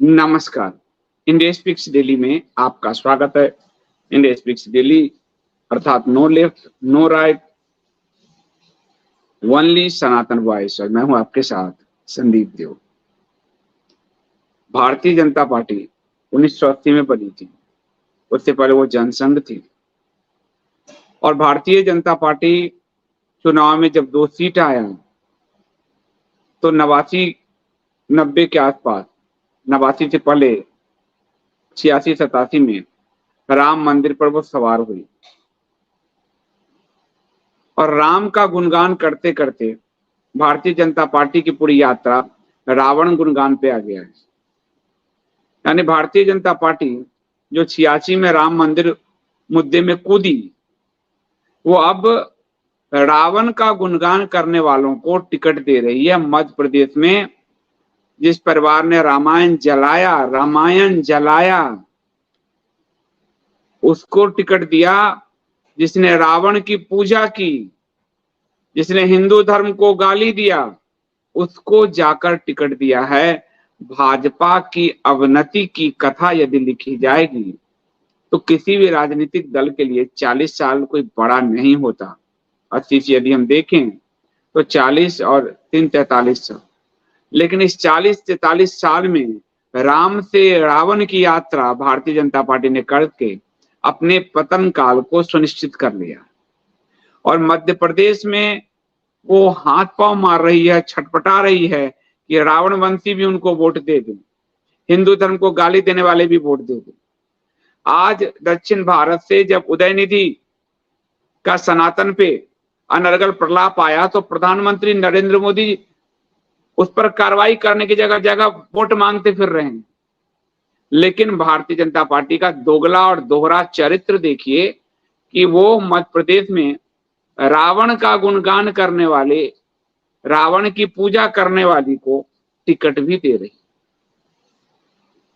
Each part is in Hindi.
नमस्कार। इंडिया स्पीक्स डेली में आपका स्वागत है। इंडिया स्पीक्स डेली अर्थात no left no right, only Sanatan voice. और मैं हूं आपके साथ संदीप देव। भारतीय जनता पार्टी 1980 में बनी थी। उससे पहले वो जनसंघ थी। और भारतीय जनता पार्टी चुनाव में जब 2 सीट आया तो 89-90 के आसपास, 89 से पहले 86-87 में राम मंदिर पर वो सवार हुई और राम का गुणगान करते करते भारतीय जनता पार्टी की पूरी यात्रा रावण गुणगान पे आ गया है। यानी भारतीय जनता पार्टी जो 86 में राम मंदिर मुद्दे में कूदी, वो अब रावण का गुणगान करने वालों को टिकट दे रही है। मध्य प्रदेश में जिस परिवार ने रामायण जलाया उसको टिकट दिया। जिसने रावण की पूजा की, जिसने हिंदू धर्म को गाली दिया, उसको जाकर टिकट दिया है। भाजपा की अवनति की कथा यदि लिखी जाएगी तो किसी भी राजनीतिक दल के लिए 40 साल कोई बड़ा नहीं होता। 80 से यदि हम देखें तो 40 और 3 43 साल, लेकिन इस 40-43 साल में राम से रावण की यात्रा भारतीय जनता पार्टी ने करके अपने पतन काल को सुनिश्चित कर लिया। और मध्य प्रदेश में वो हाथ पांव मार रही है, छटपटा रही है कि रावणवंशी भी उनको वोट दे दें, हिंदू धर्म को गाली देने वाले भी वोट दे दें। आज दक्षिण भारत से जब उदयनिधि का सनातन पे अनर्गल प्रलाप आया तो प्रधानमंत्री नरेंद्र मोदी उस पर कार्रवाई करने की जगह जगह वोट मांगते फिर रहे हैं। लेकिन भारतीय जनता पार्टी का दोगला और दोहरा चरित्र देखिए कि वो मध्य प्रदेश में रावण का गुणगान करने वाले, रावण की पूजा करने वाली को टिकट भी दे रही।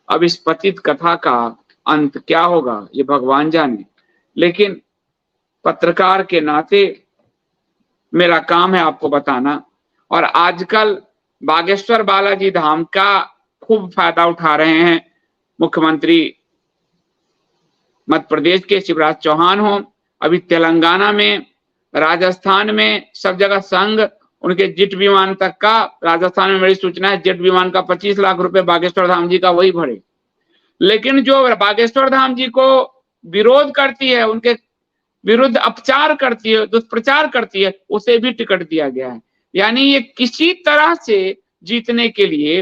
अब इस पतित कथा का अंत क्या होगा ये भगवान जाने, लेकिन पत्रकार के नाते मेरा काम है आपको बताना। और आजकल बागेश्वर बालाजी धाम का खूब फायदा उठा रहे हैं मुख्यमंत्री मध्य प्रदेश के शिवराज चौहान हो, अभी तेलंगाना में, राजस्थान में, सब जगह संघ उनके जेट विमान तक का। राजस्थान में मेरी सूचना है जेट विमान का 25 लाख रुपए बागेश्वर धाम जी का वही भरे। लेकिन जो बागेश्वर धाम जी को विरोध करती है, उनके विरुद्ध अपचार करती है, दुष्प्रचार करती है, उसे भी टिकट दिया गया है। यानी ये किसी तरह से जीतने के लिए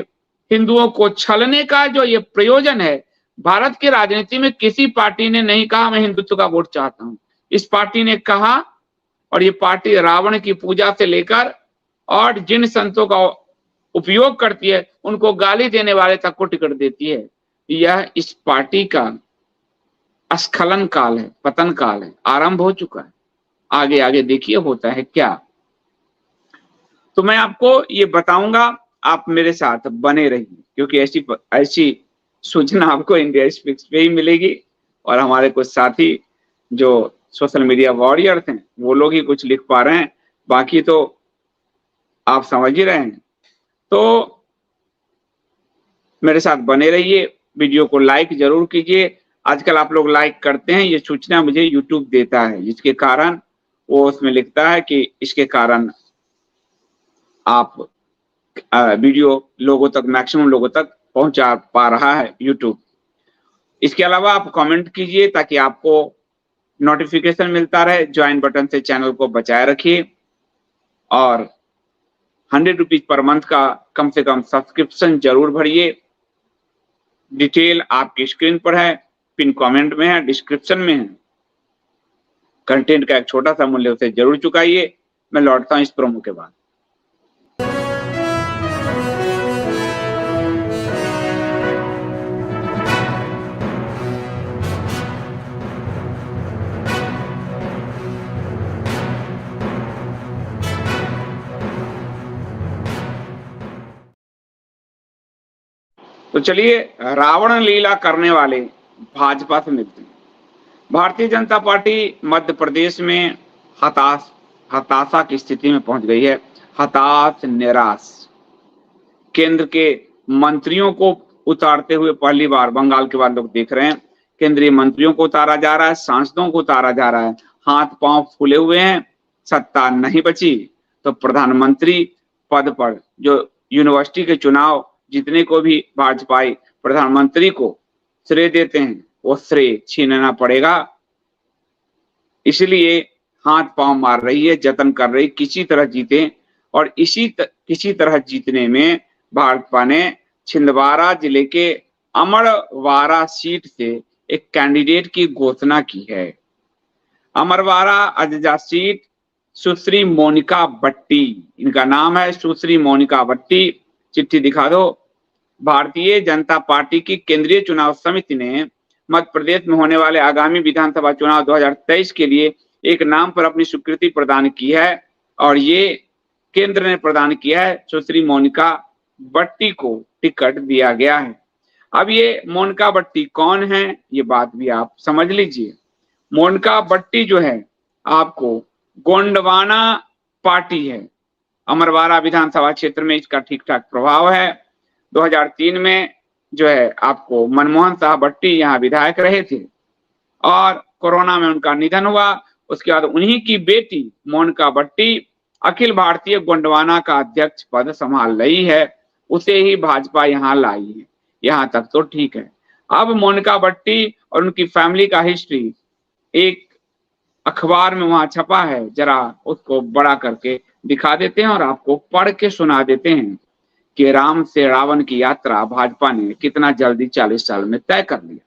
हिंदुओं को छलने का जो ये प्रयोजन है। भारत की राजनीति में किसी पार्टी ने नहीं कहा मैं हिंदुत्व का वोट चाहता हूं। इस पार्टी ने कहा, और ये पार्टी रावण की पूजा से लेकर और जिन संतों का उपयोग करती है उनको गाली देने वाले तक को टिकट देती है। यह इस पार्टी का स्खलन काल है, पतन काल है, आरंभ हो चुका है। आगे आगे देखिए होता है क्या। तो मैं आपको ये बताऊंगा, आप मेरे साथ बने रहिए, क्योंकि ऐसी सूचना आपको इंडिया स्पीक्स पे ही मिलेगी। और हमारे कुछ साथी जो सोशल मीडिया वॉरियर्स हैं वो लोग ही कुछ लिख पा रहे हैं, बाकी तो आप समझ ही रहे हैं। तो मेरे साथ बने रहिए, वीडियो को लाइक जरूर कीजिए। आजकल आप लोग लाइक करते हैं, ये सूचना मुझे यूट्यूब देता है, जिसके कारण वो उसमें लिखता है कि इसके कारण आप वीडियो लोगों तक, मैक्सिमम लोगों तक पहुंचा पा रहा है यूट्यूब। इसके अलावा आप कमेंट कीजिए ताकि आपको नोटिफिकेशन मिलता रहे। ज्वाइन बटन से चैनल को बचाए रखिए और 100 रुपीज पर मंथ का कम से कम सब्सक्रिप्शन जरूर भरिए। डिटेल आपकी स्क्रीन पर है, पिन कमेंट में है, डिस्क्रिप्शन में है। कंटेंट का एक छोटा सा मूल्य उसे जरूर चुकाइए। मैं लौटता हूं इस प्रोमो के बाद। तो चलिए रावण लीला करने वाले भाजपा से मिलते हैं। भारतीय जनता पार्टी मध्य प्रदेश में हताशा की स्थिति में पहुंच गई है। हताश, निराश। केंद्र के मंत्रियों को उतारते हुए पहली बार बंगाल के बाद लोग देख रहे हैं। केंद्रीय मंत्रियों को उतारा जा रहा है, सांसदों को उतारा जा रहा है, हाथ पांव फूले हुए हैं, सत्ता नहीं बची तो प्रधानमंत्री पद पर जो यूनिवर्सिटी के चुनाव जीतने को भी भाजपाई प्रधानमंत्री को श्रेय देते हैं, वो श्रेय छीनना पड़ेगा। इसलिए हाथ पांव मार रही है, जतन कर रही किसी तरह जीते, और किसी तरह जीतने में भाजपा ने छिंदवाड़ा जिले के अमरवाड़ा सीट से एक कैंडिडेट की घोषणा की है। अमरवाड़ा अजजा सीट सुश्री मोनिका भट्टी, इनका नाम है सुश्री मोनिका भट्टी। चिट्ठी दिखा दो। भारतीय जनता पार्टी की केंद्रीय चुनाव समिति ने मध्य प्रदेश में होने वाले आगामी विधानसभा चुनाव 2023 के लिए एक नाम पर अपनी स्वीकृति प्रदान की है, और ये केंद्र ने प्रदान किया है। सुश्री मोनिका भट्टी को टिकट दिया गया है। अब ये मोनिका भट्टी कौन है, ये बात भी आप समझ लीजिए। मोनिका भट्टी जो है आपको गोंडवाना पार्टी है, अमरवाड़ा विधानसभा क्षेत्र में इसका ठीक ठाक प्रभाव है। 2003 में जो है आपको मनमोहन साह भट्टी यहाँ विधायक रहे थे, और कोरोना में उनका निधन हुआ। उसके बाद उन्हीं की बेटी मोनिका भट्टी अखिल भारतीय गोंडवाना का अध्यक्ष पद संभाल रही है, उसे ही भाजपा यहाँ लाई है। यहाँ तक तो ठीक है। अब मोनिका भट्टी और उनकी फैमिली का हिस्ट्री एक अखबार में वहां छपा है, जरा उसको बड़ा करके दिखा देते हैं और आपको पढ़ के सुना देते हैं कि राम से रावण की यात्रा भाजपा ने कितना जल्दी 40 साल में तय कर लिया।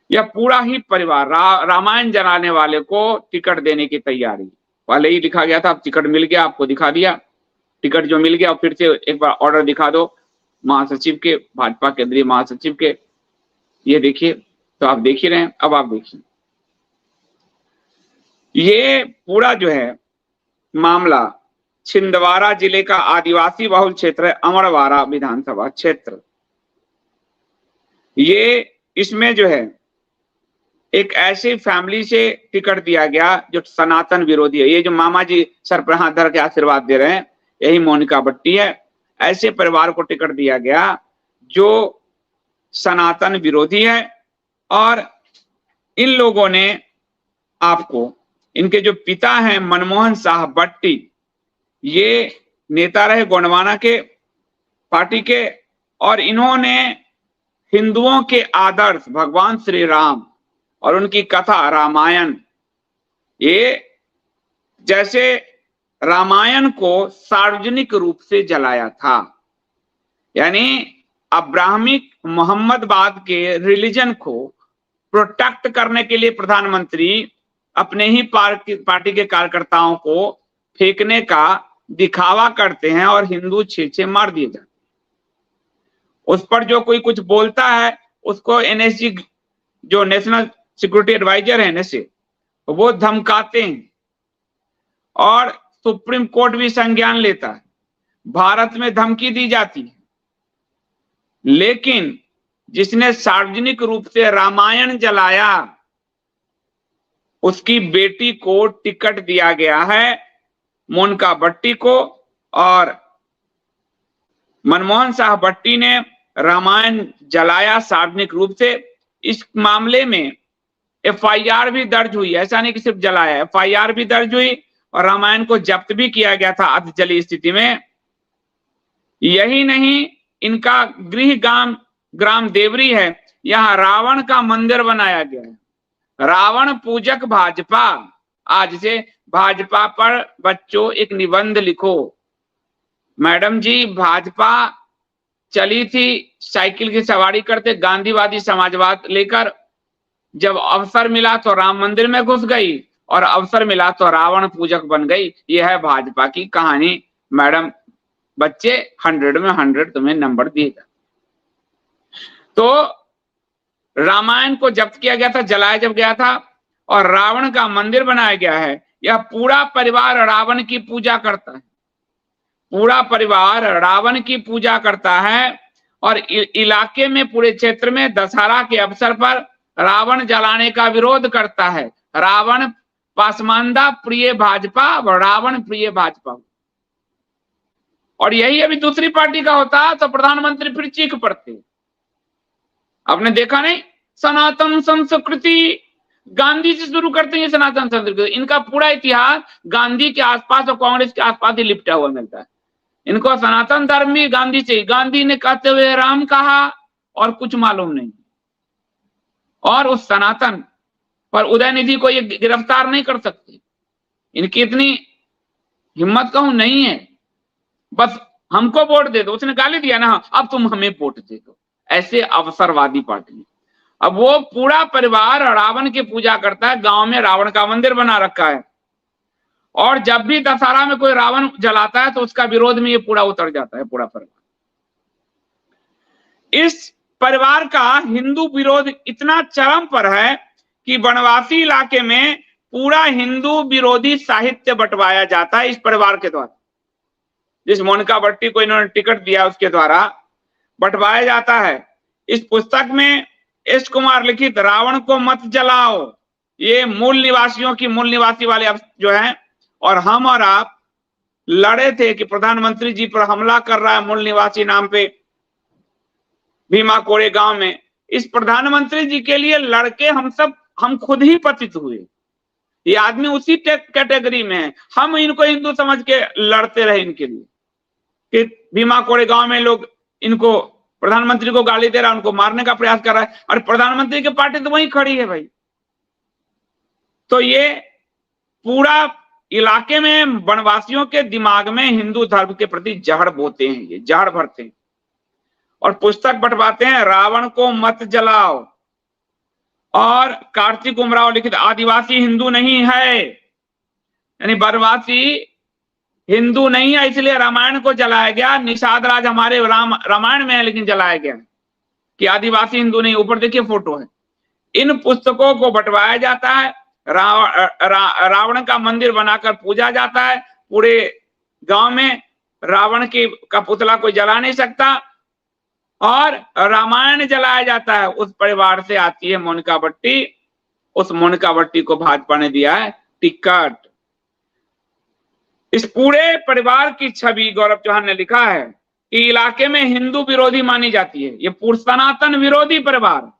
यह पूरा ही परिवार रामायण जलाने वाले को टिकट देने की तैयारी, पहले ही लिखा गया था, अब टिकट मिल गया, आपको दिखा दिया टिकट जो मिल गया। फिर से एक बार ऑर्डर दिखा दो महासचिव के, भाजपा केंद्रीय महासचिव के, ये देखिए, तो आप देख ही रहे हैं। अब आप देखिए, ये पूरा जो है मामला छिंदवाड़ा जिले का आदिवासी बहुल क्षेत्र है, अमरवाड़ा विधानसभा क्षेत्र। ये इसमें जो है एक ऐसी फैमिली से टिकट दिया गया जो सनातन विरोधी है। ये जो मामा जी सर पर हाथ धर के आशीर्वाद दे रहे हैं, यही मोनिका भट्टी है। ऐसे परिवार को टिकट दिया गया जो सनातन विरोधी है, और इन लोगों ने आपको, इनके जो पिता हैं मनमोहन साह भट्टी, ये नेता रहे गोंडवाना के पार्टी के, और इन्होंने हिंदुओं के आदर्श भगवान श्री राम और उनकी कथा रामायण, ये जैसे रामायण को सार्वजनिक रूप से जलाया था, यानी अब्राहमिक मोहम्मदवाद के रिलीजन को प्रोटेक्ट करने के लिए प्रधानमंत्री अपने ही पार्टी के कार्यकर्ताओं को फेंकने का दिखावा करते हैं और हिंदू छेछे मार दिए जाते हैं। उस पर जो कोई कुछ बोलता है उसको एनएसजी, जो नेशनल सिक्योरिटी एडवाइजर है एनएसए, वो धमकाते हैं, और सुप्रीम कोर्ट भी संज्ञान लेता है। भारत में धमकी दी जाती है, लेकिन जिसने सार्वजनिक रूप से रामायण जलाया उसकी बेटी को टिकट दिया गया है, मोनिका भट्टी को। और मनमोहन साह भट्टी ने रामायण जलाया सार्वजनिक रूप से। इस मामले में एफआईआर भी दर्ज हुई, ऐसा नहीं कि सिर्फ जलाया, एफआईआर भी दर्ज हुई और रामायण को जब्त भी किया गया था अर्धजली स्थिति में। यही नहीं, इनका गृह ग्राम देवरी है, यहां रावण का मंदिर बनाया गया है। रावण पूजक भाजपा, आज से भाजपा पर बच्चों एक निबंध लिखो। मैडम जी, भाजपा चली थी साइकिल की सवारी करते गांधीवादी समाजवाद लेकर, जब अवसर मिला तो राम मंदिर में घुस गई और अवसर मिला तो रावण पूजक बन गई। यह है भाजपा की कहानी। मैडम, बच्चे 100 में 100 तुम्हें नंबर दिएगा। तो रामायण को जब्त किया गया था, जलाया जब गया था, और रावण का मंदिर बनाया गया है। यह पूरा परिवार रावण की पूजा करता है, पूरा परिवार रावण की पूजा करता है, और इलाके में, पूरे क्षेत्र में दशहरा के अवसर पर रावण जलाने का विरोध करता है। रावण पासमानदा प्रिय भाजपा व रावण प्रिय भाजपा। और यही अभी दूसरी पार्टी का होता तो प्रधानमंत्री फिर चीख पड़ते। आपने देखा नहीं, सनातन संस्कृति गांधी से शुरू करते हैं। सनातन संस्कृति, इनका पूरा इतिहास गांधी के आसपास और कांग्रेस के आसपास ही लिपटा हुआ मिलता है। इनको सनातन धर्म भी गांधी से, गांधी ने कहते हुए राम कहा और कुछ मालूम नहीं। और उस सनातन पर उदयनिधि को ये गिरफ्तार नहीं कर सकते, इनकी इतनी हिम्मत कहूं नहीं है। बस हमको वोट दे दो, उसने गाली दिया ना, अब तुम हमें वोट दे दो, ऐसे अवसरवादी पार्टी। अब वो पूरा परिवार रावण की पूजा करता है, गांव में रावण का मंदिर बना रखा है, और जब भी दशहरा में कोई रावण जलाता है तो उसका विरोध में ये पूरा उतर जाता है, पूरा परिवार। इस परिवार का हिंदू विरोध इतना चरम पर है कि वनवासी इलाके में पूरा हिंदू विरोधी साहित्य बंटवाया जाता है इस परिवार के द्वारा। जिस मोनिका भट्टी को इन्होंने टिकट दिया उसके द्वारा बंटवाया जाता है। इस पुस्तक में एस कुमार लिखित रावण को मत जलाओ, ये मूल निवासियों की, मूल निवासी वाले जो हैं, और हम और आप लड़े थे कि प्रधानमंत्री जी पर हमला कर रहा है मूल निवासी नाम पे भीमा कोरे गांव में। इस प्रधानमंत्री जी के लिए लड़के हम खुद ही पतित हुए। ये आदमी उसी कैटेगरी में है। हम इनको हिंदू समझ के लड़ते रहे इनके लिए कि भीमा कोरे गांव में लोग इनको, प्रधानमंत्री को गाली दे रहा है, उनको मारने का प्रयास कर रहा है, और प्रधानमंत्री की पार्टी तो वहीं खड़ी है भाई। तो ये पूरा इलाके में वनवासियों के दिमाग में हिंदू धर्म के प्रति जहर बोते हैं, ये जहर भरते हैं और पुस्तक बंटवाते हैं, रावण को मत जलाओ। और कार्तिक उमराव लिखित आदिवासी हिंदू नहीं है, यानी वनवासी हिंदू नहीं है, इसलिए रामायण को जलाया गया। निषाद राज हमारे रामायण में है लेकिन जलाया गया कि आदिवासी हिंदू नहीं। ऊपर देखिए फोटो है। इन पुस्तकों को बंटवाया जाता है, रावण का मंदिर बनाकर पूजा जाता है। पूरे गांव में रावण का पुतला कोई जला नहीं सकता, और रामायण जलाया जाता है। उस परिवार से आती है मोनिका भट्टी, उस मोनिका भट्टी को भाजपा ने दिया है टिकट। इस पूरे परिवार की छवि गौरव चौहान ने लिखा है कि इलाके में हिंदू विरोधी मानी जाती है। ये पूर्ण सनातन विरोधी परिवार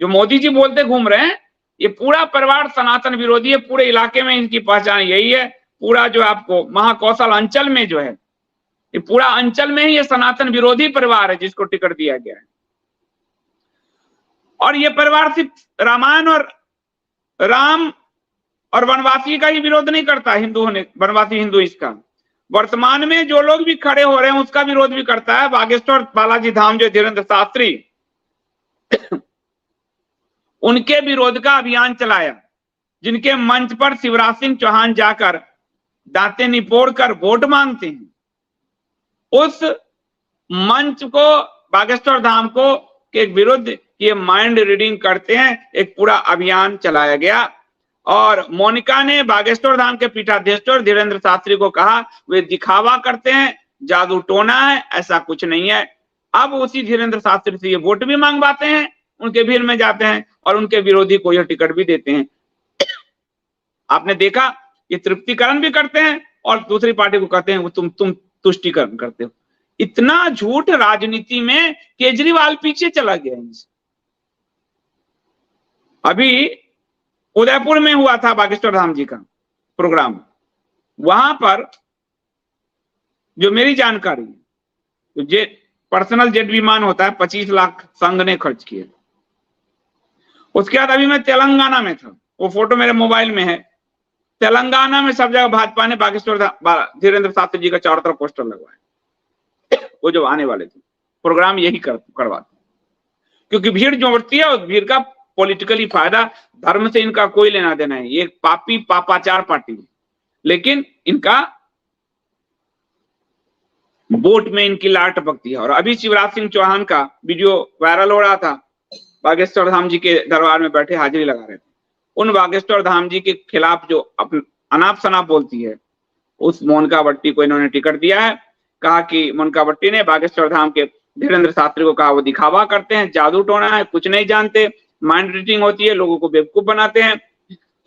जो मोदी जी बोलते घूम रहे हैं, ये पूरा परिवार सनातन विरोधी है। पूरे इलाके में इनकी पहचान यही है। पूरा जो आपको महाकौशल अंचल में जो है, ये पूरा अंचल में ही ये सनातन विरोधी परिवार है जिसको टिकट दिया गया है। और ये परिवार सिर्फ रामायण और राम और वनवासी का ही विरोध नहीं करता, हिंदू होने, वनवासी हिंदू इसका, वर्तमान में जो लोग भी खड़े हो रहे हैं उसका विरोध भी करता है। बागेश्वर बालाजी धाम जो धीरेन्द्र शास्त्री, उनके विरोध का अभियान चलाया, जिनके मंच पर शिवराज सिंह चौहान जाकर दांतें निपोड़ कर वोट मांगते हैं। उस मंच को, बागेश्वर धाम को के विरुद्ध ये माइंड रीडिंग करते हैं, एक पूरा अभियान चलाया गया। और मोनिका ने बागेश्वर धाम के पीठाधीश्वर धीरेन्द्र शास्त्री को कहा वे दिखावा करते हैं, जादू टोना है, ऐसा कुछ नहीं है। अब उसी धीरेन्द्र शास्त्री से ये वोट भी मांगवाते हैं, उनके भीड़ में जाते हैं और उनके विरोधी को यह टिकट भी देते हैं। आपने देखा, ये तृप्तिकरण भी करते हैं और दूसरी पार्टी को कहते हैं वो तुम तुष्टिकरण करते हो। इतना झूठ राजनीति में केजरीवाल पीछे चला गया इनसे। अभी उदयपुर में हुआ था बागेश्वर धाम जी का प्रोग्राम, वहां पर जो मेरी जानकारी है, तो जेट, पर्सनल जेट विमान होता है, 25 लाख संघ ने खर्च किए। उसके बाद अभी मैं तेलंगाना में था, वो फोटो मेरे मोबाइल में है। तेलंगाना में सब जगह भाजपा ने बागेश्वर धीरेन्द्र शास्त्री जी का चारों तरफ पोस्टर लगवाया। वो जो आने वाले थे प्रोग्राम यही करवाते, क्योंकि भीड़ जो बढ़ती है उस भीड़ का पॉलिटिकली फायदा, धर्म से इनका कोई लेना देना है। ये पापी पापाचार पार्टी है, लेकिन इनका वोट में इनकी लाट टपकती है। और अभी शिवराज सिंह चौहान का वीडियो वायरल हो रहा था, बागेश्वर धाम जी के दरबार में बैठे हाजिरी लगा रहे थे। उन बागेश्वर धाम जी के खिलाफ जो अनाप शनाप बोलती है, उस मोनिका भट्टी को इन्होंने टिकट दिया है। कहा कि मोनिका भट्टी ने बागेश्वर धाम के धीरेन्द्र शास्त्री को कहा वो दिखावा करते हैं, जादू टोना है, कुछ नहीं जानते, माइंड रीडिंग होती है, लोगों को बेवकूफ बनाते हैं।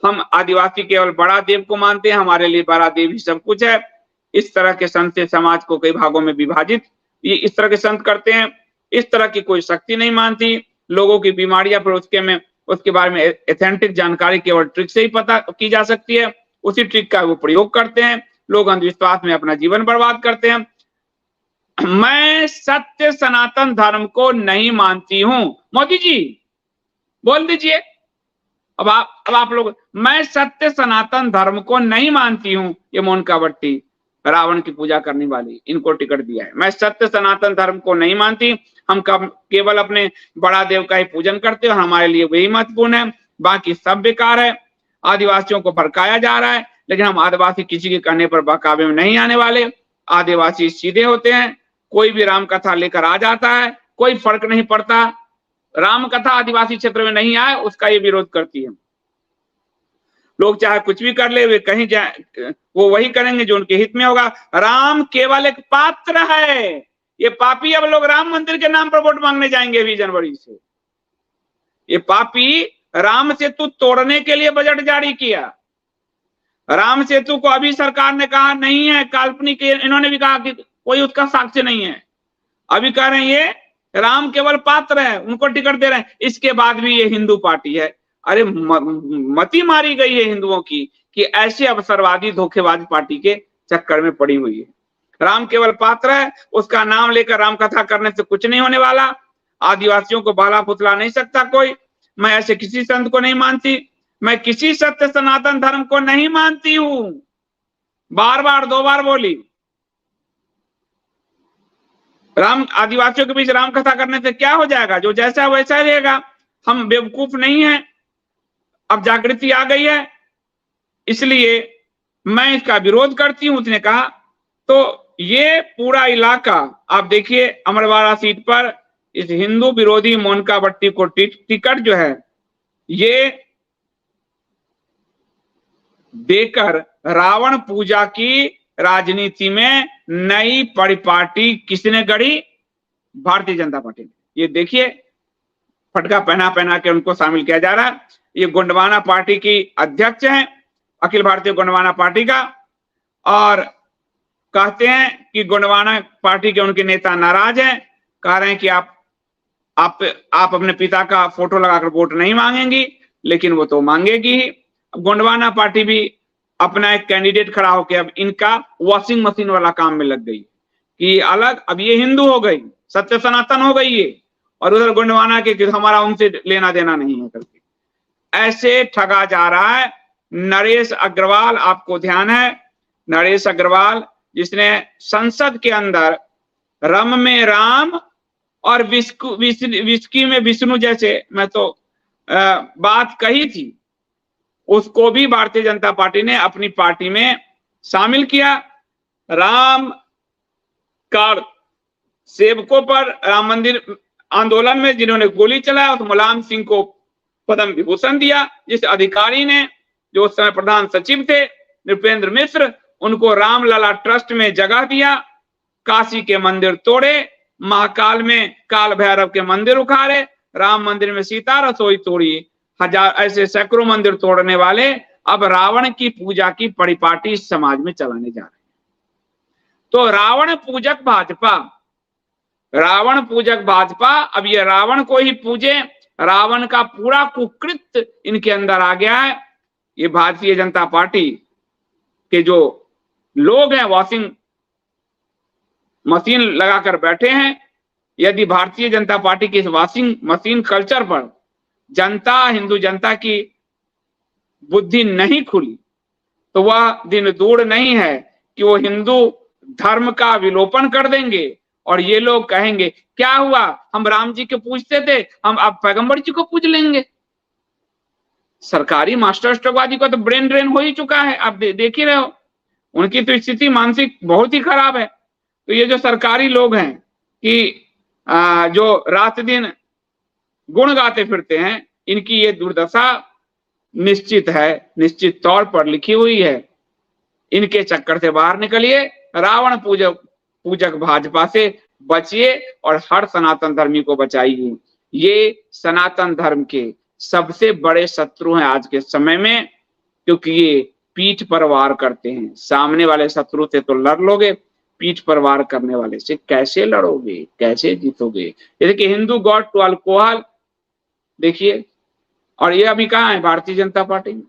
हम आदिवासी केवल बड़ा देव को मानते हैं, हमारे लिए बड़ा देव ही सब कुछ है। इस तरह के संत से समाज को कई भागों में विभाजित ये इस तरह के संत करते हैं। इस तरह की कोई शक्ति नहीं मानती। लोगों की बीमारियां पर उसके बारे में एथेंटिक जानकारी केवल ट्रिक से ही पता की जा सकती है। उसी ट्रिक का वो प्रयोग करते हैं। लोग अंधविश्वास में अपना जीवन बर्बाद करते हैं। मैं सत्य सनातन धर्म को नहीं मानती हूं। मोदी जी बोल दीजिए। अब आप लोग, मैं सत्य सनातन धर्म को नहीं मानती हूं। ये मोनिका भट्टी रावण की पूजा करने वाली, इनको टिकट दिया है। मैं सत्य सनातन धर्म को नहीं मानती। हम केवल अपने बड़ा देव का ही पूजन करते हैं और हमारे लिए वही महत्वपूर्ण है, बाकी सब बेकार है। आदिवासियों को भड़काया जा रहा है, लेकिन हम आदिवासी किसी के कहने पर बहकावे में नहीं आने वाले। आदिवासी सीधे होते हैं। कोई भी राम कथा लेकर आ जाता है, कोई फर्क नहीं पड़ता। राम कथा आदिवासी क्षेत्र में नहीं आए, उसका ये विरोध करती है। लोग चाहे कुछ भी कर ले, वे कहीं जाए, वो वही करेंगे जो उनके हित में होगा। राम केवल एक पात्र है। ये पापी अब लोग राम मंदिर के नाम पर वोट मांगने जाएंगे 20 जनवरी से। ये पापी राम सेतु तोड़ने के लिए बजट जारी किया। राम सेतु को अभी सरकार ने कहा नहीं है, काल्पनिक। इन्होंने भी कहा कि कोई उसका साक्ष्य नहीं है। अभी कह रहे हैं ये राम केवल पात्र है, उनको टिकट दे रहे हैं। इसके बाद भी ये हिंदू पार्टी है। अरे मती मारी गई है हिंदुओं की कि ऐसे अवसरवादी धोखेबाज पार्टी के चक्कर में पड़ी हुई है। राम केवल पात्र है, उसका नाम लेकर राम कथा करने से कुछ नहीं होने वाला। आदिवासियों को बाला फुसला नहीं सकता कोई। मैं ऐसे किसी संत को नहीं मानती। मैं किसी सत्य सनातन धर्म को नहीं मानती हूं। बार बार 2 बार बोली। राम आदिवासियों के बीच राम कथा करने से क्या हो जाएगा? जो जैसा वैसा रहेगा। हम बेवकूफ नहीं है, अब जागृति आ गई है, इसलिए मैं इसका विरोध करती हूं, उसने कहा। तो ये पूरा इलाका आप देखिए, अमरवाड़ा सीट पर इस हिंदू विरोधी मोनिका भट्टी को टिकट जो है ये देकर रावण पूजा की राजनीति में नई परिपाटी किसने गढ़ी? भारतीय जनता पार्टी ने। ये देखिए, फटका पहना पहना के उनको शामिल किया जा रहा है। ये गोंडवाना पार्टी की अध्यक्ष हैं, अखिल भारतीय गोंडवाना पार्टी का, और कहते हैं कि गोंडवाना पार्टी के उनके नेता नाराज हैं। कह रहे हैं कि आप अपने पिता का फोटो लगाकर वोट नहीं मांगेंगी, लेकिन वो तो मांगेगी ही। गोंडवाना पार्टी भी अपना एक कैंडिडेट खड़ा होकर अब इनका वॉशिंग मशीन वाला काम में लग गई कि अलग, अब ये हिंदू हो गई, सत्य सनातन हो गई ये, और उधर गोंडवाना के हमारा उनसे लेना देना नहीं है करके ऐसे ठगा जा रहा है। नरेश अग्रवाल, आपको ध्यान है, नरेश अग्रवाल जिसने संसद के अंदर रम में राम और विस्की में विष्णु जैसे मैं तो बात कही थी, उसको भी भारतीय जनता पार्टी ने अपनी पार्टी में शामिल किया। राम कार सेवकों पर राम मंदिर आंदोलन में जिन्होंने गोली चलाया, उस मुलायम सिंह को पद्म विभूषण दिया। जिस अधिकारी ने, जो उस समय प्रधान सचिव थे, नृपेंद्र मिश्र, उनको रामलला ट्रस्ट में जगह दिया। काशी के मंदिर तोड़े, महाकाल में काल भैरव के मंदिर उखाड़े, राम मंदिर में सीता रसोई तोड़ी, हजार ऐसे सैकड़ों मंदिर तोड़ने वाले अब रावण की पूजा की परिपाटी इस समाज में चलाने जा रहे हैं। तो रावण पूजक भाजपा अब ये रावण को ही पूजे। रावण का पूरा कुकृत्य इनके अंदर आ गया है। ये भारतीय जनता पार्टी के जो लोग हैं वॉशिंग मशीन लगाकर बैठे हैं। यदि भारतीय जनता पार्टी की इस वॉशिंग मशीन कल्चर पर हिंदू जनता की बुद्धि नहीं खुली तो वह दिन दूर नहीं है कि वो हिंदू धर्म का विलोपन कर देंगे और ये लोग कहेंगे क्या हुआ, हम राम जी के पूजते थे, हम अब पैगंबर जी को पूज लेंगे। सरकारी मास्टर स्ट्रोकबाजी का तो ब्रेन ड्रेन हो ही चुका है, आप देख ही रहे हो। उनकी तो स्थिति मानसिक बहुत ही खराब है। तो ये जो सरकारी लोग हैं कि जो रात दिन गुण गाते फिरते हैं, इनकी ये दुर्दशा निश्चित है, निश्चित तौर पर लिखी हुई है। इनके चक्कर से बाहर निकलिए, रावण पूजक भाजपा से बचिए और हर सनातन धर्मी को बचाइए। ये सनातन धर्म के सबसे बड़े शत्रु हैं आज के समय में, क्योंकि ये पीठ पर वार करते हैं। सामने वाले शत्रु से तो लड़ लोगे, पीठ पर वार करने वाले से कैसे लड़ोगे, कैसे जीतोगे। ये देखिए, हिंदू गॉड टू अल्कोहल, देखिए, और ये अभी कहाँ है, भारतीय जनता पार्टी में।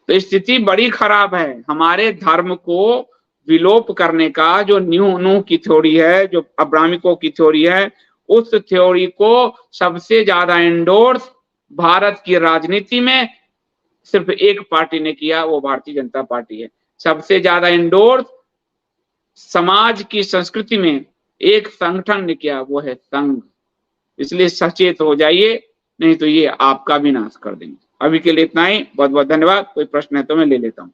तो स्थिति बड़ी खराब है। हमारे धर्म को विलोप करने का जो न्यू नू की थ्योरी है, जो अब्राहमिकों की थ्योरी है, उस थ्योरी को सबसे ज्यादा एंडोर्स भारत की राजनीति में सिर्फ एक पार्टी ने किया, वो भारतीय जनता पार्टी है। सबसे ज्यादा इंडोर्स समाज की संस्कृति में एक संगठन ने किया, वो है संघ। इसलिए सचेत हो जाइए, नहीं तो ये आपका भी नाश कर देंगे। अभी के लिए इतना ही, बहुत बहुत धन्यवाद। कोई प्रश्न है तो मैं ले लेता हूँ।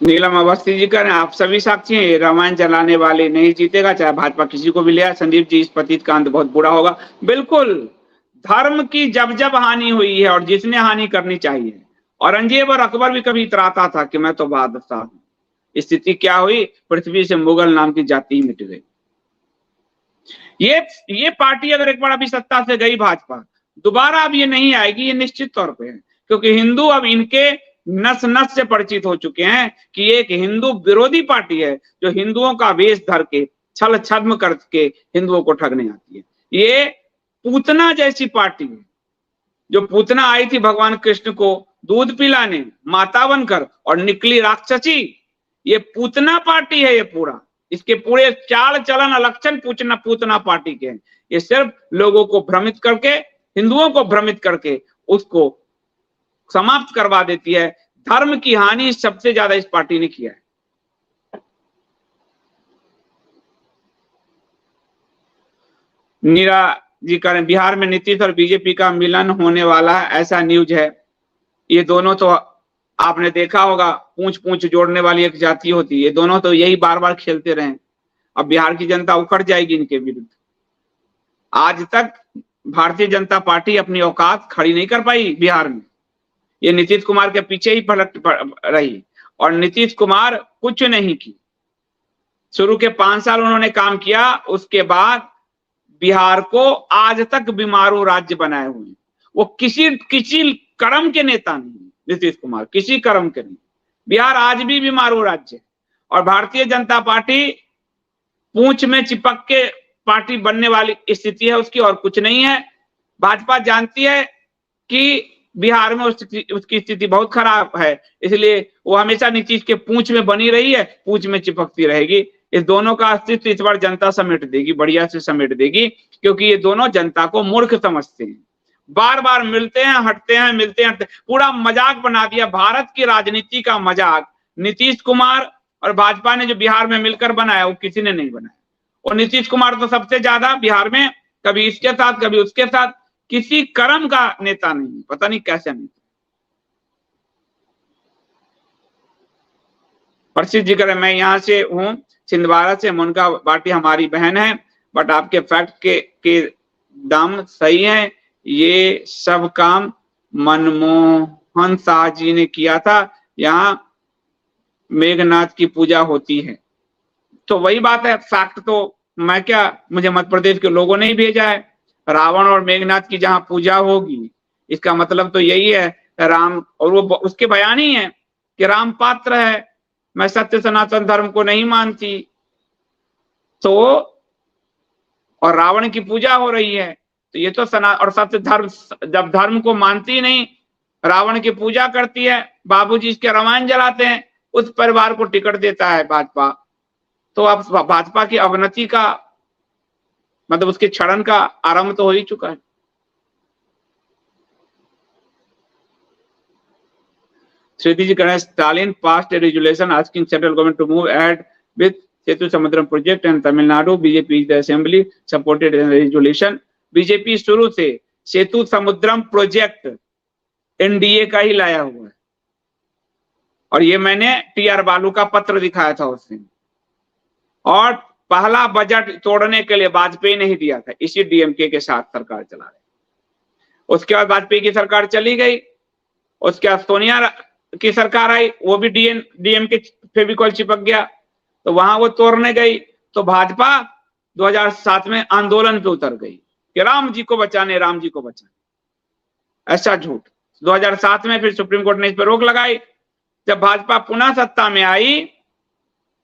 नीलम अवस्थी जी करें, आप सभी साक्षी हैं, रामायण जलाने वाले नहीं जीतेगा, चाहे भाजपा किसी को भी ले आए। संदीप जी, इस पतित का अंत बहुत बुरा होगा। बिल्कुल, धर्म की जब जब हानि हुई है और जिसने हानि करनी चाहिए, औरंगजेब और अकबर भी कभी इतराता था कि मैं तो बादशाह हूं। स्थिति क्या हुई, पृथ्वी से मुगल नाम की जाति ही मिट गई। ये पार्टी अगर एक बार अभी सत्ता से गई भाजपा, दोबारा अब ये नहीं आएगी, ये निश्चित तौर पे है। क्योंकि हिंदू अब इनके नस नस से परिचित हो चुके हैं कि ये एक हिंदू विरोधी पार्टी है, जो हिंदुओं का वेश धर के छल छद्म करके हिंदुओं को ठगने आती है। ये पूतना जैसी पार्टी है, जो पूतना आई थी भगवान कृष्ण को दूध पिलाने माता बनकर और निकली राक्षसी, ये पूतना पार्टी है। ये पूरा, इसके पूरे चाल चलन लक्षण पूतना पार्टी के हैं। ये सिर्फ लोगों को भ्रमित करके, हिंदुओं को भ्रमित करके उसको समाप्त करवा देती है। धर्म की हानि सबसे ज्यादा इस पार्टी ने किया है। नीरा जी करें, बिहार में नीतीश और बीजेपी का मिलन होने वाला है, ऐसा न्यूज है। ये दोनों तो आपने देखा होगा, पूंछ पूंछ जोड़ने वाली एक जाति होती है। ये दोनों तो यही बार बार खेलते रहे। अब बिहार की जनता उखड़ जाएगी इनके विरुद्ध। आज तक भारतीय जनता पार्टी अपनी औकात खड़ी नहीं कर पाई बिहार में। ये नीतीश कुमार के पीछे ही पलट रही, और नीतीश कुमार कुछ नहीं की। शुरू के 5 साल उन्होंने काम किया, उसके बाद बिहार को आज तक बीमारू राज्य बनाए हुए। वो किसी कर्म के नेता नहीं, नीतीश कुमार किसी कर्म के नहीं। बिहार आज भी बीमारू राज्य है, और भारतीय जनता पार्टी पूंछ में चिपक के पार्टी बनने वाली स्थिति है उसकी, और कुछ नहीं है। भाजपा जानती है कि बिहार में उसकी स्थिति बहुत खराब है, इसलिए वो हमेशा नीतीश के पूंछ में बनी रही है, पूंछ में चिपकती रहेगी। इस दोनों का अस्तित्व इस बार जनता समेट देगी, बढ़िया से समेट देगी, क्योंकि ये दोनों जनता को मूर्ख समझते हैं। बार बार मिलते हैं, हटते हैं, मिलते हैं, पूरा मजाक बना दिया। भारत की राजनीति का मजाक नीतीश कुमार और भाजपा ने जो बिहार में मिलकर बनाया, वो किसी ने नहीं बनाया। और नीतीश कुमार तो सबसे ज्यादा बिहार में कभी इसके साथ कभी उसके साथ, किसी कर्म का नेता नहीं, पता नहीं कैसे नहीं। प्रसिद्ध जी करें, मैं यहाँ से हूँ छिंदवाड़ा से, मुनका पार्टी हमारी बहन है, बट आपके फैक्ट के दाम सही है। ये सब काम मनमोहन शाह जी ने किया था। यहाँ मेघनाथ की पूजा होती है, तो वही बात है। फैक्ट तो मैं क्या, मुझे मध्य प्रदेश के लोगों ने ही भेजा है। रावण और मेघनाथ की जहां पूजा होगी, इसका मतलब तो यही है राम, और वो उसके बयान ही है कि राम पात्र है, मैं सत्य सनातन धर्म को नहीं मानती, तो और रावण की पूजा हो रही है, तो ये तो और सत्य धर्म, जब धर्म को मानती नहीं, रावण की पूजा करती है, बाबूजी इसके रामायण जलाते हैं, उस परिवार को टिकट देता है भाजपा। तो अब भाजपा की अवनति का मतलब उसके क्षरण का आरंभ तो हो ही चुका है। श्रीधि जी करें, Stalin passed a resolution asking central government to move ahead with Setu Samudram project and Tamil Nadu BJP the assembly supported resolution. BJP शुरू से सेतु समुद्रम प्रोजेक्ट एनडीए का ही लाया हुआ है, और ये मैंने टीआर बालू का पत्र दिखाया था उस दिन। और पहला बजट तोड़ने के लिए वाजपेयी ने ही दिया था, इसी डीएमके के साथ सरकार चला रहे। उसके बाद वाजपेयी की सरकार चली गई, उसके बाद सोनिया की सरकार आई, वो भी डीएम के फेविकॉल चिपक गया, तो वहां वो तोड़ने गई। तो भाजपा 2007 में आंदोलन पे उतर गई कि राम जी को बचाने, राम जी को बचाने, ऐसा झूठ। 2007 में फिर सुप्रीम कोर्ट ने इस पर रोक लगाई। जब भाजपा पुनः सत्ता में आई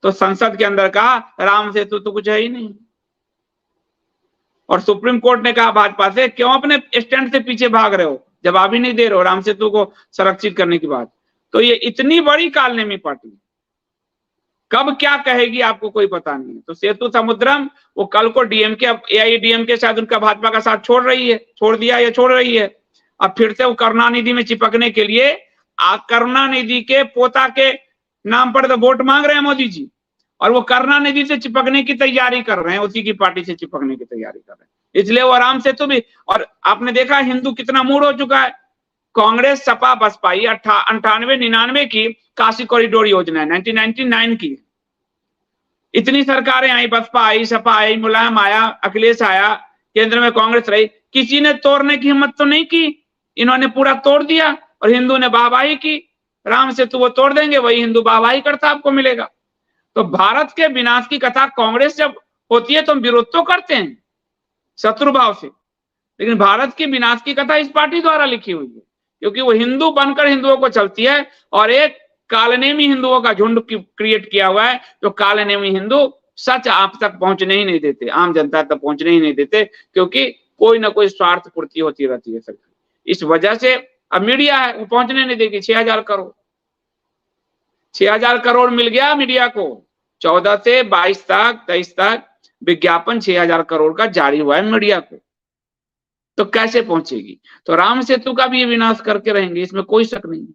तो संसद के अंदर कहा राम सेतु तो कुछ है ही नहीं, और सुप्रीम कोर्ट ने कहा भाजपा से क्यों अपने स्टैंड से पीछे भाग रहे हो, जवाब ही नहीं दे रहे हो राम सेतु को संरक्षित करने की बात। तो ये इतनी बड़ी कालनेमी पार्टी कब क्या कहेगी आपको कोई पता नहीं है। तो सेतु समुद्रम वो कल को डीएमके, एआईएडीएमके शायद उनका भाजपा का साथ छोड़ रही है, छोड़ दिया या छोड़ रही है, अब फिर से वो करुणानिधि में चिपकने के लिए करुणानिधि के पोता के नाम पर तो वोट मांग रहे हैं मोदी जी, और वो करुणानिधि से चिपकने की तैयारी कर रहे हैं, उसी की पार्टी से चिपकने की तैयारी कर रहे हैं, इसलिए वो आराम से तो भी। और आपने देखा हिंदू कितना मूड हो चुका है, कांग्रेस सपा बसपा 98-99 की काशी कॉरिडोर योजना है, 1999 की, इतनी सरकारें आई, बसपा आई, सपा आई, मुलायम आया, अखिलेश आया, केंद्र में कांग्रेस रही, किसी ने तोड़ने की हिम्मत तो नहीं की, इन्होंने पूरा तोड़ दिया और हिंदू ने वाहवाही की, राम सेतु वो तोड़ देंगे, वही हिंदू वाहवाही करता आपको मिलेगा। तो भारत के विनाश की कथा कांग्रेस जब होती है तो हम विरोध तो करते हैं शत्रु भाव से, लेकिन भारत के विनाश की कथा इस पार्टी द्वारा लिखी हुई है, क्योंकि वो हिंदू बनकर हिंदुओं को चलती है, और एक कालनेमी हिंदुओं का झुंड क्रिएट किया हुआ है, जो कालनेमी हिंदू सच आप तक पहुंचने ही नहीं देते, आम जनता तक पहुंचने ही नहीं देते, क्योंकि कोई ना कोई स्वार्थ पूर्ति होती रहती है सरकार। इस वजह से अब मीडिया है वो पहुंचने नहीं देगी। 6,000 करोड़ 6,000 करोड़ मिल गया मीडिया को, 14 से 22 तक 23 तक विज्ञापन 6,000 करोड़ का जारी हुआ है मीडिया को, तो कैसे पहुंचेगी। तो राम सेतु का भी ये विनाश करके रहेंगे, इसमें कोई शक नहीं।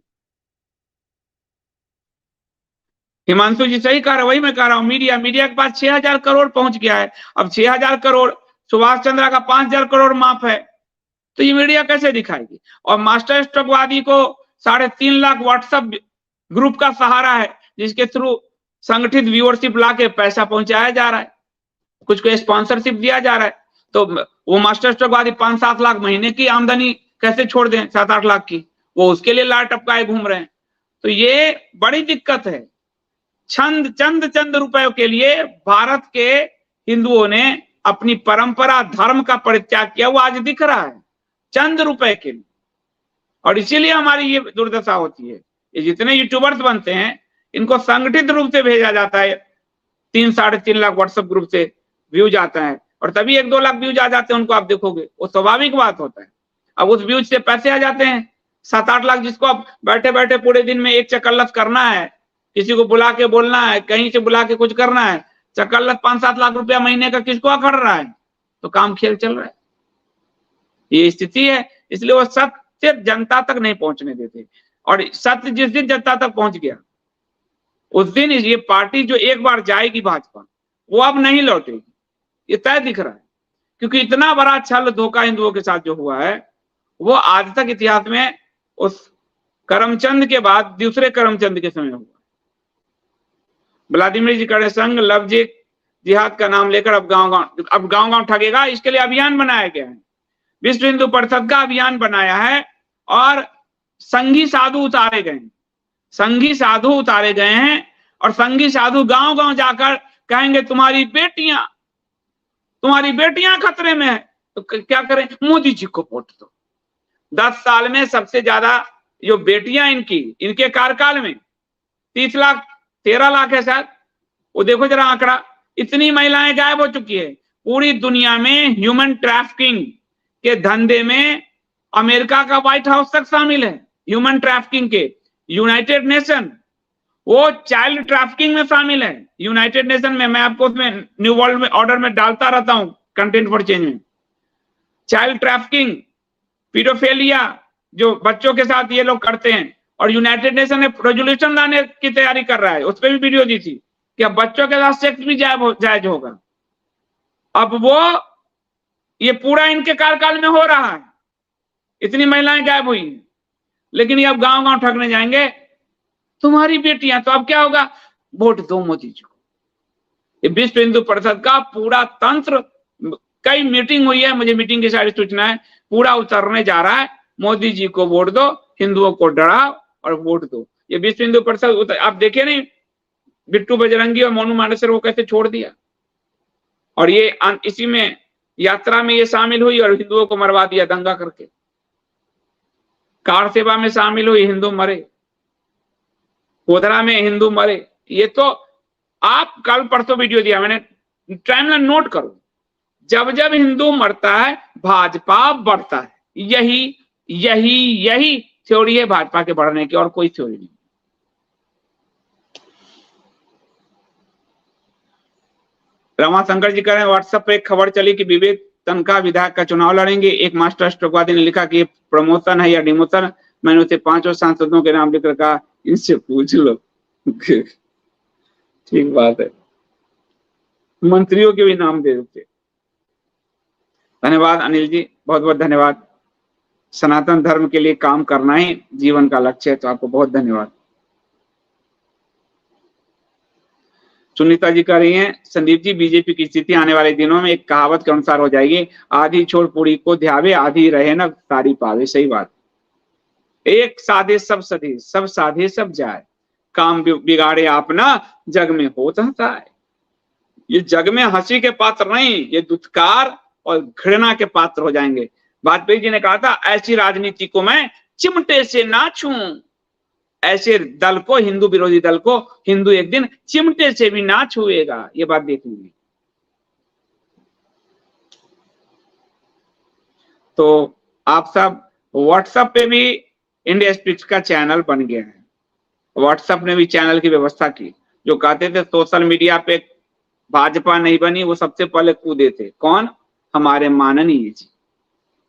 हिमांशु जी सही कह रहे, वही मैं कह रहा हूं, मीडिया के पास 6,000 करोड़ पहुंच गया है। अब 6,000 करोड़ सुभाष चंद्रा का 5,000 करोड़ माफ है, तो ये मीडिया कैसे दिखाएगी। और मास्टर स्ट्रोकवादी को 3.5 लाख व्हाट्सएप ग्रुप का सहारा है, जिसके थ्रू संगठित व्यूअरशिप लाके पैसा पहुंचाया जा रहा है, कुछ को स्पॉन्सरशिप दिया जा रहा है। तो वो मास्टर स्ट्रोकवादी 5-7 लाख महीने की आमदनी कैसे छोड़ दें, 7-8 लाख की, वो उसके लिए लाट टपकाए घूम रहे हैं। तो ये बड़ी दिक्कत है। चंद रुपयों के लिए भारत के हिंदुओं ने अपनी परंपरा धर्म का परित्याग किया, वो आज दिख रहा है चंद रुपए के लिए। और इसीलिए हमारी ये दुर्दशा होती है। ये जितने यूट्यूबर्स बनते हैं इनको संगठित रूप से भेजा जाता है, 3-3.5 लाख व्हाट्सएप ग्रुप से व्यूज आता है, और तभी 1-2 लाख व्यूज आ जाते हैं उनको, आप देखोगे वो स्वाभाविक बात होता है। अब उस व्यूज से पैसे आ जाते हैं 7-8 लाख, जिसको अब बैठे बैठे पूरे दिन में एक चकल्लस करना है, किसी को बुला के बोलना है, कहीं से बुला के कुछ करना है, चकल्लस 5-7 लाख रुपया महीने का किसको अखड़ रहा है, तो काम खेल चल रहा है। ये स्थिति है, इसलिए वो सत्य जनता तक नहीं पहुंचने देते। और सत्य जिस दिन जनता तक पहुंच गया उस दिन ये पार्टी जो एक बार जाएगी भाजपा, वो अब नहीं लौटेगी, ये तय दिख रहा है। क्योंकि इतना बड़ा छल धोखा हिंदुओं के साथ जो हुआ है, वो आज तक इतिहास में उस करमचंद के बाद दूसरे करमचंद के समय हुआ। व्लादिमीर जी करे संग लव जिहाद का नाम लेकर अब गांव-गांव ठगेगा, इसके लिए अभियान बनाया गया है। विश्व हिंदू परिषद का अभियान बनाया है, और संघी साधु उतारे गए हैं, संघी साधु उतारे गए हैं, और संघी साधु गांव-गांव जाकर कहेंगे तुम्हारी बेटियां खतरे में है, तो क्या करें, मोदी जी को वोट दो। 10 साल में सबसे ज्यादा जो बेटियां इनके कार्यकाल में 30 लाख 13 लाख है शायद, वो देखो जरा आंकड़ा, इतनी महिलाएं गायब हो चुकी है। पूरी दुनिया में ह्यूमन ट्रैफिकिंग के धंधे में अमेरिका का व्हाइट हाउस तक शामिल है, ह्यूमन ट्रैफिकिंग के। यूनाइटेड नेशन वो चाइल्ड ट्रैफिकिंग में शामिल है, यूनाइटेड नेशन में। मैं आपको उसमें न्यू वर्ल्ड में ऑर्डर में डालता रहता हूं कंटेंट फॉर चेंज में। चाइल्ड ट्रैफिकिंग, पीडोफिलिया जो बच्चों के साथ ये लोग करते हैं, और यूनाइटेड नेशन ने रेजोल्यूशन लाने की तैयारी कर रहा है, उस पर भी वीडियो दी थी कि अब बच्चों के साथ सेक्स भी जायज होगा। अब वो ये पूरा इनके कार्यकाल में हो रहा है, इतनी महिलाएं गायब हुई, लेकिन ये अब गांव-गांव ठगने जाएंगे, तुम्हारी बेटियां, तो अब क्या होगा, वोट दो मोदी जी को। ये विश्व हिंदू परिषद का पूरा तंत्र, कई मीटिंग हुई है, मुझे मीटिंग की सारी सूचना है, पूरा उतरने जा रहा है। मोदी जी को वोट दो, हिंदुओं को डराओ और वोट दो। ये विश्व हिंदू परिषद, आप देखे नहीं बिट्टू बजरंगी और मोनू मानेसर को कैसे छोड़ दिया, और ये इसी में यात्रा में ये शामिल हुई और हिंदुओं को मरवा दिया दंगा करके। कार सेवा में शामिल हुई, हिंदू मरे। कोदरा में हिंदू मरे। ये तो आप कल परसों वीडियो दिया मैंने, टाइमलाइन नोट करो। जब जब हिंदू मरता है भाजपा बढ़ता है। यही यही यही थ्योरी है भाजपा के बढ़ने की, और कोई थ्योरी नहीं। रमाशंकर जी कह रहे हैं व्हाट्सएप पे एक खबर चली कि विवेक तनखा विधायक का चुनाव लड़ेंगे। एक मास्टर स्ट्रोकवादी ने लिखा कि ये प्रमोशन है या डिमोशन। मैंने उसे 5 सांसदों के नाम लिखकर कहा इनसे पूछ लो। ठीक बात है, मंत्रियों के भी नाम दे देते। धन्यवाद अनिल जी, बहुत बहुत धन्यवाद। सनातन धर्म के लिए काम करना ही जीवन का लक्ष्य है, तो आपको बहुत धन्यवाद। सुनीता जी कह रही हैं संदीप जी बीजेपी की स्थिति आने वाले दिनों में एक कहावत के अनुसार हो जाएगी, आधी छोड़ पूरी को ध्यावे, आधी रहे न तारी पावे। सही बात। एक साधे सब सधे, सब साधे सब जाए, काम बिगाड़े आपना जग में होता है। ये जग में हंसी के पात्र नहीं, ये दुत्कार और घृणा के पात्र हो जाएंगे। वाजपेयी जी ने कहा था ऐसी राजनीति को मैं चिमटे से ना छूऊं। ऐसे दल को, हिंदू विरोधी दल को हिंदू एक दिन चिमटे से भी ना छुएगा। ये बात देख लीजिए। तो आप सब व्हाट्सएप पे भी इंडिया स्पीच का चैनल बन गया है। व्हाट्सएप ने भी चैनल की व्यवस्था की। जो कहते थे सोशल मीडिया पे भाजपा नहीं बनी, वो सबसे पहले कूदे थे। कौन? हमारे माननीय जी।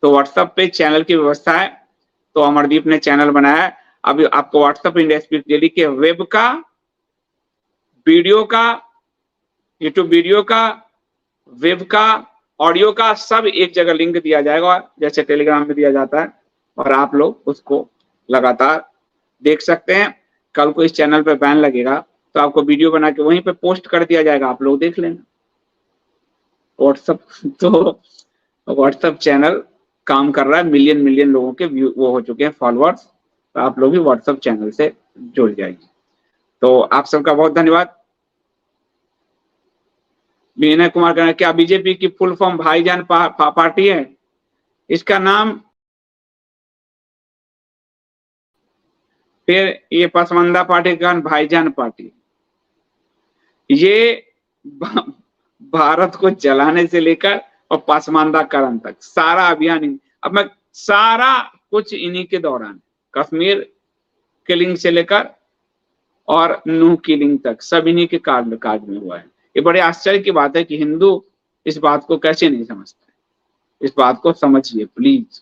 तो व्हाट्सएप पे चैनल की व्यवस्था है, तो अमरदीप ने चैनल बनाया है। अभी आपको व्हाट्सएप इंडिया स्पीच डेली के वेब का, वीडियो का, यूट्यूब वीडियो का, वेब का, ऑडियो का, सब एक जगह लिंक दिया जाएगा, जैसे टेलीग्राम में दिया जाता है, और आप लोग उसको लगातार देख सकते हैं। कल को इस चैनल पे बैन लगेगा तो आपको वीडियो बना के वहीं पे पोस्ट कर दिया जाएगा, आप लोग देख लेना। व्हाट्सएप, तो व्हाट्सएप चैनल काम कर रहा है, मिलियन मिलियन लोगों के व्यू वो हो चुके हैं फॉलोअर्स। तो आप लोग भी व्हाट्सएप चैनल से जुड़ जाइए। तो आप सबका बहुत धन्यवाद। विनय कुमार कह रहे हैं क्या बीजेपी की फुल फॉर्म भाईजान पार्टी है? इसका नाम फिर ये पसमंदा पार्टी का भाईजान पार्टी। ये भारत को जलाने से लेकर और पसमानदाकरण तक सारा अभियान, अब मैं सारा कुछ इन्हीं के दौरान, कश्मीर किलिंग से लेकर और नूह किलिंग तक सब इन्हीं के काज में हुआ है। ये बड़े आश्चर्य की बात है कि हिंदू इस बात को कैसे नहीं समझते। इस बात को समझिए प्लीज,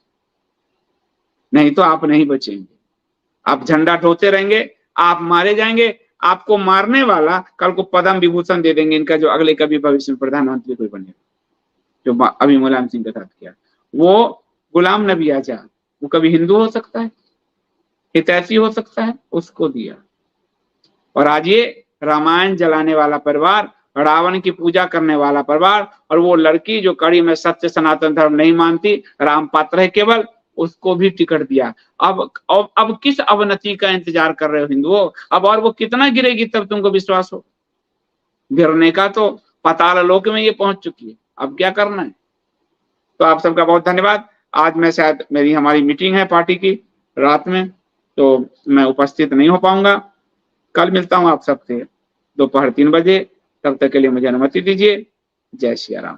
नहीं तो आप नहीं बचेंगे। आप झंडा ढोते रहेंगे, आप मारे जाएंगे। आपको मारने वाला कल को पद्म विभूषण दे देंगे इनका, जो अगले कभी भविष्य में प्रधानमंत्री कोई बनेगा, जो अभी मुलायम सिंह के साथ किया। वो गुलाम नबी आजाद, वो कभी हिंदू हो सकता है, हितैषी हो सकता है, उसको दिया। और आज ये रामायण जलाने वाला परिवार, रावण की पूजा करने वाला परिवार, और वो लड़की जो कड़ी में सत्य सनातन धर्म नहीं मानती, राम पात्र है केवल, उसको भी टिकट दिया। अब किस अवनति का इंतजार कर रहे हो हिंदुओं? अब और वो कितना गिरेगी तब तुमको विश्वास हो? गिरने का तो पाताल लोक में ये पहुंच चुकी है, अब क्या करना है? तो आप सबका बहुत धन्यवाद। आज मैं शायद हमारी मीटिंग है पार्टी की रात में, तो मैं उपस्थित नहीं हो पाऊंगा। कल मिलता हूं आप सबसे दोपहर 3 बजे। तब तक के लिए मुझे अनुमति दीजिए। जय श्री राम।